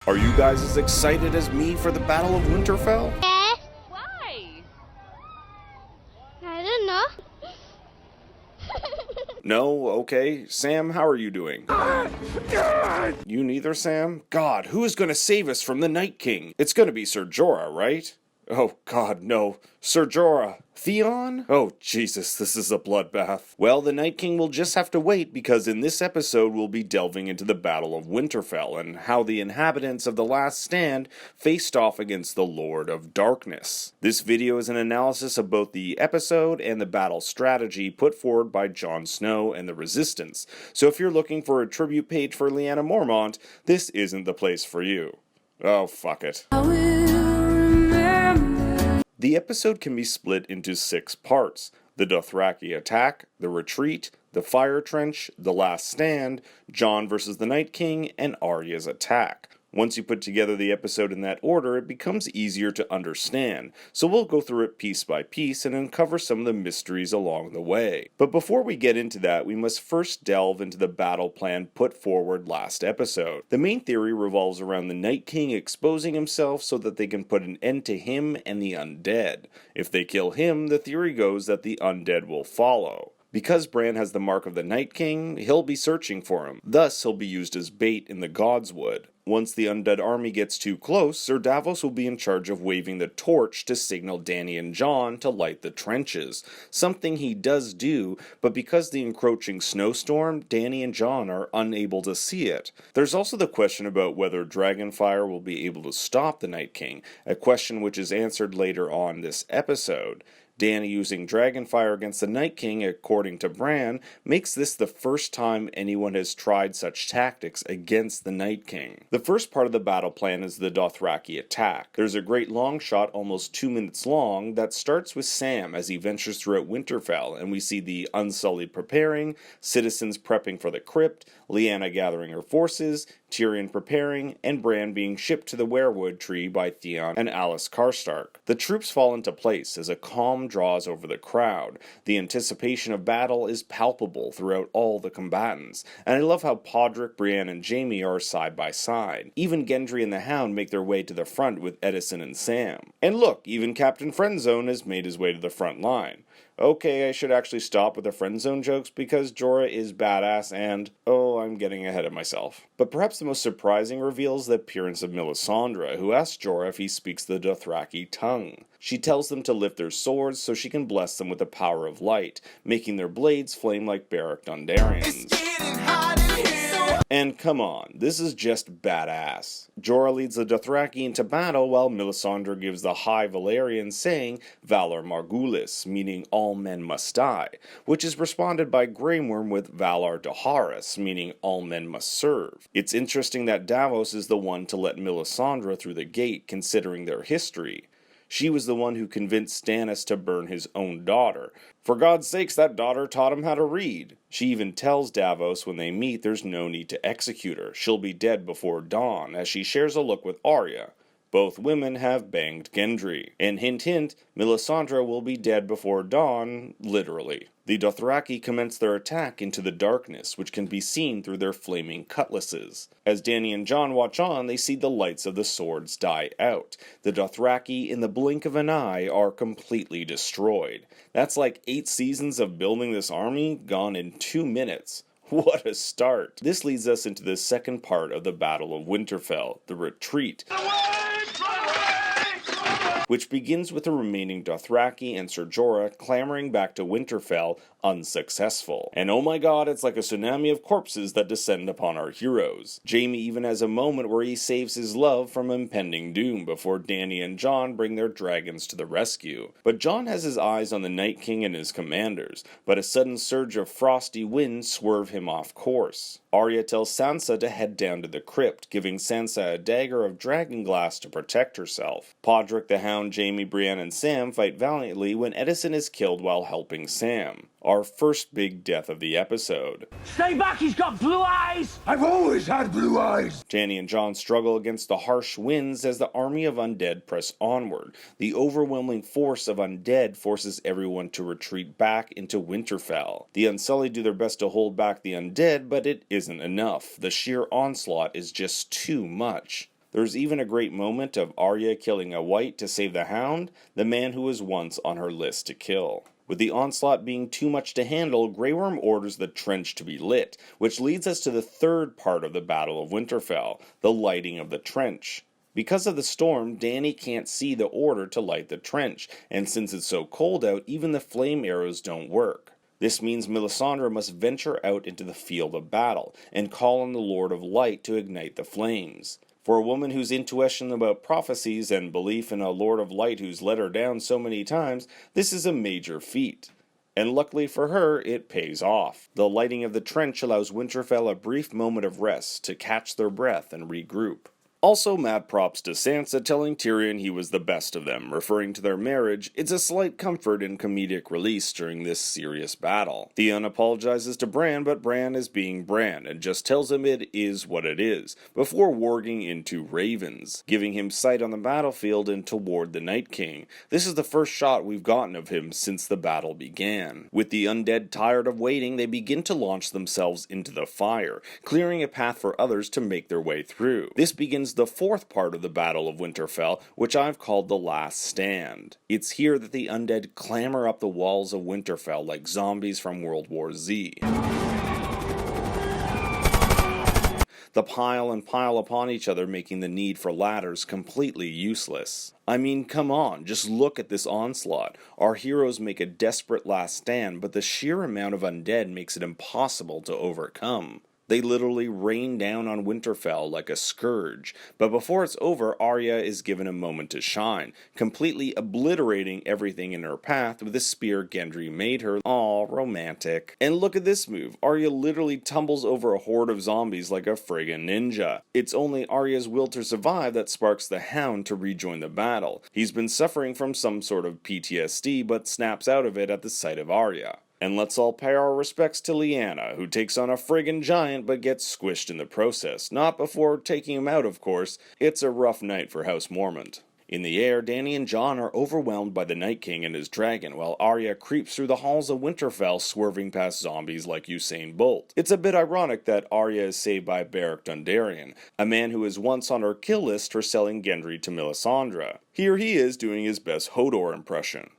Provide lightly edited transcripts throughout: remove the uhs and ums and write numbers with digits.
Are you guys as excited as me for the Battle of Winterfell? Yes. Why? I don't know. No? Okay. Sam, how are you doing? You neither, Sam? God, who is going to save us from the Night King? It's going to be Ser Jorah, right? Oh, God, no. Ser Jorah. Theon? Oh, Jesus, this is a bloodbath. Well, the Night King will just have to wait because in this episode we'll be delving into the Battle of Winterfell and how the inhabitants of the Last Stand faced off against the Lord of Darkness. This video is an analysis of both the episode and the battle strategy put forward by Jon Snow and the Resistance, so if you're looking for a tribute page for Lyanna Mormont, this isn't the place for you. Oh, fuck it. The episode can be split into 6 parts: the Dothraki attack, the retreat, the fire trench, the last stand, Jon versus the Night King, and Arya's attack. Once you put together the episode in that order, it becomes easier to understand, so we'll go through it piece by piece and uncover some of the mysteries along the way. But before we get into that, we must first delve into the battle plan put forward last episode. The main theory revolves around the Night King exposing himself so that they can put an end to him and the undead. If they kill him, the theory goes that the undead will follow. Because Bran has the mark of the Night King, he'll be searching for him. Thus, he'll be used as bait in the Godswood. Once the undead army gets too close, Ser Davos will be in charge of waving the torch to signal Dany and Jon to light the trenches. Something he does do, but because the encroaching snowstorm, Dany and Jon are unable to see it. There's also the question about whether Dragonfire will be able to stop the Night King, a question which is answered later on this episode. Dany using Dragonfire against the Night King, according to Bran, makes this the first time anyone has tried such tactics against the Night King. The first part of the battle plan is the Dothraki attack. There's a great long shot, almost 2 minutes long, that starts with Sam as he ventures throughout Winterfell, and we see the Unsullied preparing, citizens prepping for the crypt, Lyanna gathering her forces, Tyrion preparing, and Bran being shipped to the weirwood tree by Theon and Alys Karstark. The troops fall into place as a calm draws over the crowd. The anticipation of battle is palpable throughout all the combatants, and I love how Podrick, Brienne, and Jaime are side by side. Even Gendry and the Hound make their way to the front with Edison and Sam. And look, even Captain Friendzone has made his way to the front line. Okay, I should actually stop with the friendzone jokes because Jorah is badass and, I'm getting ahead of myself. But perhaps the most surprising reveal is the appearance of Melisandre, who asks Jorah if he speaks the Dothraki tongue. She tells them to lift their swords so she can bless them with the power of light, making their blades flame like Beric Dondarrion's. And come on, this is just badass. Jorah leads the Dothraki into battle while Melisandre gives the High Valyrian saying, Valor Margulis, meaning all men must die, which is responded by Grey Worm with Valar Doharis, meaning all men must serve. It's interesting that Davos is the one to let Melisandre through the gate, considering their history. She was the one who convinced Stannis to burn his own daughter. For God's sakes, that daughter taught him how to read. She even tells Davos when they meet there's no need to execute her. She'll be dead before dawn, as she shares a look with Arya. Both women have banged Gendry. And hint hint, Melisandre will be dead before dawn, literally. The Dothraki commence their attack into the darkness, which can be seen through their flaming cutlasses. As Dany and Jon watch on, they see the lights of the swords die out. The Dothraki, in the blink of an eye, are completely destroyed. That's like 8 seasons of building this army, gone in 2 minutes. What a start! This leads us into the second part of the Battle of Winterfell, the retreat, which begins with the remaining Dothraki and Ser Jorah clamoring back to Winterfell, unsuccessful. And oh my god, it's like a tsunami of corpses that descend upon our heroes. Jaime even has a moment where he saves his love from impending doom before Dany and Jon bring their dragons to the rescue. But Jon has his eyes on the Night King and his commanders, but a sudden surge of frosty wind swerve him off course. Arya tells Sansa to head down to the crypt, giving Sansa a dagger of dragonglass to protect herself. Podrick, the Hound, Jaime, Brienne, and Sam fight valiantly when Edison is killed while helping Sam. Our first big death of the episode. Stay back, he's got blue eyes! I've always had blue eyes! Dany and Jon struggle against the harsh winds as the army of undead press onward. The overwhelming force of undead forces everyone to retreat back into Winterfell. The Unsullied do their best to hold back the undead, but it isn't enough. The sheer onslaught is just too much. There's even a great moment of Arya killing a white to save the Hound, the man who was once on her list to kill. With the onslaught being too much to handle, Grey Worm orders the trench to be lit, which leads us to the third part of the Battle of Winterfell, the lighting of the trench. Because of the storm, Dany can't see the order to light the trench, and since it's so cold out, even the flame arrows don't work. This means Melisandre must venture out into the field of battle, and call on the Lord of Light to ignite the flames. For a woman whose intuition about prophecies and belief in a Lord of Light who's let her down so many times, this is a major feat. And luckily for her, it pays off. The lighting of the trench allows Winterfell a brief moment of rest to catch their breath and regroup. Also, mad props to Sansa telling Tyrion he was the best of them, referring to their marriage. It's a slight comfort and comedic release during this serious battle. Theon apologizes to Bran, but Bran is being Bran, and just tells him it is what it is, before warging into ravens, giving him sight on the battlefield and toward the Night King. This is the first shot we've gotten of him since the battle began. With the undead tired of waiting, they begin to launch themselves into the fire, clearing a path for others to make their way through. This begins the fourth part of the Battle of Winterfell, which I've called the Last Stand. It's here that the undead clamber up the walls of Winterfell like zombies from World War Z. The pile and pile upon each other, making the need for ladders completely useless. I mean, come on, just look at this onslaught. Our heroes make a desperate last stand, but the sheer amount of undead makes it impossible to overcome. They literally rain down on Winterfell like a scourge, but before it's over, Arya is given a moment to shine, completely obliterating everything in her path with the spear Gendry made her. Aw, romantic. And look at this move, Arya literally tumbles over a horde of zombies like a friggin' ninja. It's only Arya's will to survive that sparks the Hound to rejoin the battle. He's been suffering from some sort of PTSD, but snaps out of it at the sight of Arya. And let's all pay our respects to Lyanna, who takes on a friggin' giant but gets squished in the process. Not before taking him out, of course. It's a rough night for House Mormont. In the air, Dany and Jon are overwhelmed by the Night King and his dragon, while Arya creeps through the halls of Winterfell, swerving past zombies like Usain Bolt. It's a bit ironic that Arya is saved by Beric Dondarrion, a man who was once on her kill list for selling Gendry to Melisandre. Here he is doing his best Hodor impression.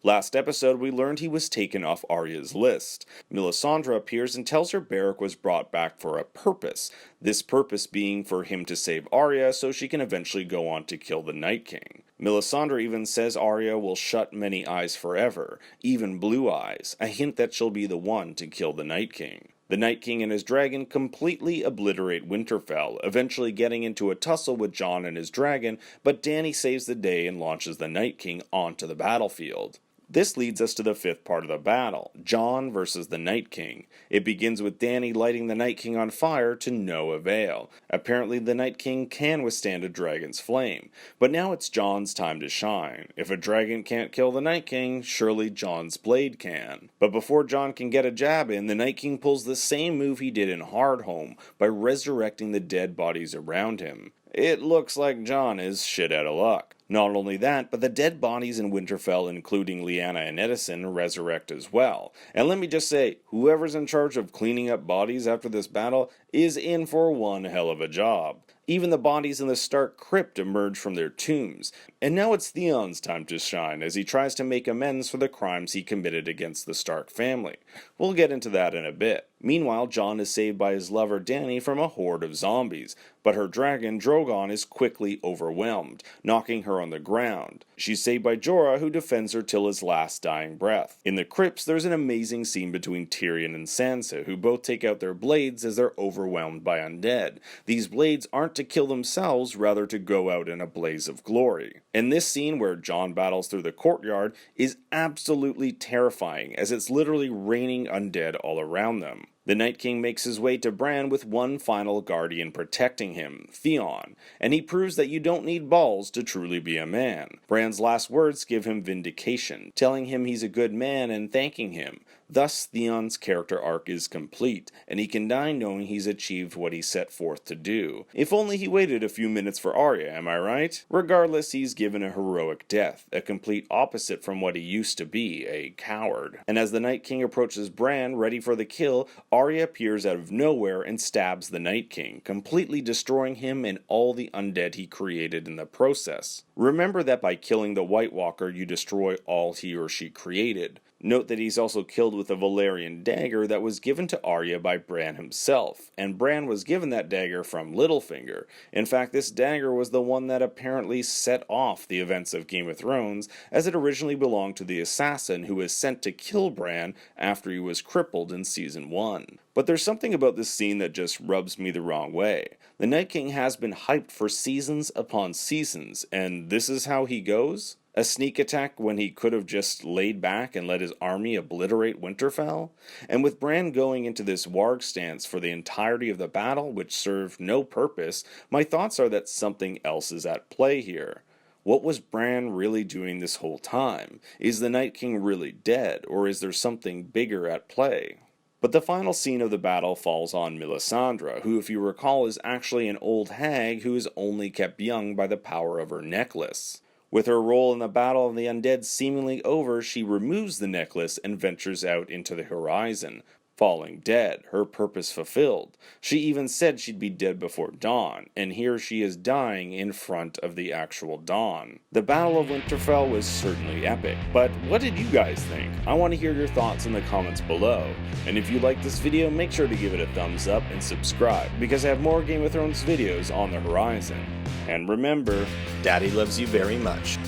Last episode, we learned he was taken off Arya's list. Melisandre appears and tells her Beric was brought back for a purpose, this purpose being for him to save Arya so she can eventually go on to kill the Night King. Melisandre even says Arya will shut many eyes forever, even blue eyes, a hint that she'll be the one to kill the Night King. The Night King and his dragon completely obliterate Winterfell, eventually getting into a tussle with Jon and his dragon, but Dany saves the day and launches the Night King onto the battlefield. This leads us to the fifth part of the battle, Jon versus the Night King. It begins with Dany lighting the Night King on fire to no avail. Apparently the Night King can withstand a dragon's flame, but now it's Jon's time to shine. If a dragon can't kill the Night King, surely Jon's blade can. But before Jon can get a jab in, the Night King pulls the same move he did in Hardhome by resurrecting the dead bodies around him. It looks like Jon is shit out of luck. Not only that, but the dead bodies in Winterfell, including Lyanna and Edison, resurrect as well. And let me just say, whoever's in charge of cleaning up bodies after this battle is in for one hell of a job. Even the bodies in the Stark crypt emerge from their tombs. And now it's Theon's time to shine as he tries to make amends for the crimes he committed against the Stark family. We'll get into that in a bit. Meanwhile, Jon is saved by his lover Dany from a horde of zombies, but her dragon Drogon is quickly overwhelmed, knocking her on the ground. She's saved by Jorah, who defends her till his last dying breath. In the crypts, there's an amazing scene between Tyrion and Sansa, who both take out their blades as they're overwhelmed by undead. These blades aren't to kill themselves, rather to go out in a blaze of glory. And this scene where Jon battles through the courtyard is absolutely terrifying, as it's literally raining undead all around them. The Night King makes his way to Bran with one final guardian protecting him, Theon, and he proves that you don't need balls to truly be a man. Bran's last words give him vindication, telling him he's a good man and thanking him. Thus, Theon's character arc is complete, and he can die knowing he's achieved what he set forth to do. If only he waited a few minutes for Arya, am I right? Regardless, he's given a heroic death, a complete opposite from what he used to be, a coward. And as the Night King approaches Bran, ready for the kill, Arya appears out of nowhere and stabs the Night King, completely destroying him and all the undead he created in the process. Remember that by killing the White Walker, you destroy all he or she created. Note that he's also killed with a Valyrian dagger that was given to Arya by Bran himself, and Bran was given that dagger from Littlefinger. In fact, this dagger was the one that apparently set off the events of Game of Thrones, as it originally belonged to the assassin who was sent to kill Bran after he was crippled in Season 1. But there's something about this scene that just rubs me the wrong way. The Night King has been hyped for seasons upon seasons, and this is how he goes? A sneak attack when he could have just laid back and let his army obliterate Winterfell? And with Bran going into this warg stance for the entirety of the battle, which served no purpose, my thoughts are that something else is at play here. What was Bran really doing this whole time? Is the Night King really dead, or is there something bigger at play? But the final scene of the battle falls on Melisandre, who, if you recall, is actually an old hag who is only kept young by the power of her necklace. With her role in the Battle of the Undead seemingly over, she removes the necklace and ventures out into the horizon, falling dead, her purpose fulfilled. She even said she'd be dead before dawn, and here she is dying in front of the actual dawn. The Battle of Winterfell was certainly epic, but what did you guys think? I want to hear your thoughts in the comments below. And if you like this video, make sure to give it a thumbs up and subscribe, because I have more Game of Thrones videos on the horizon. And remember, Daddy loves you very much.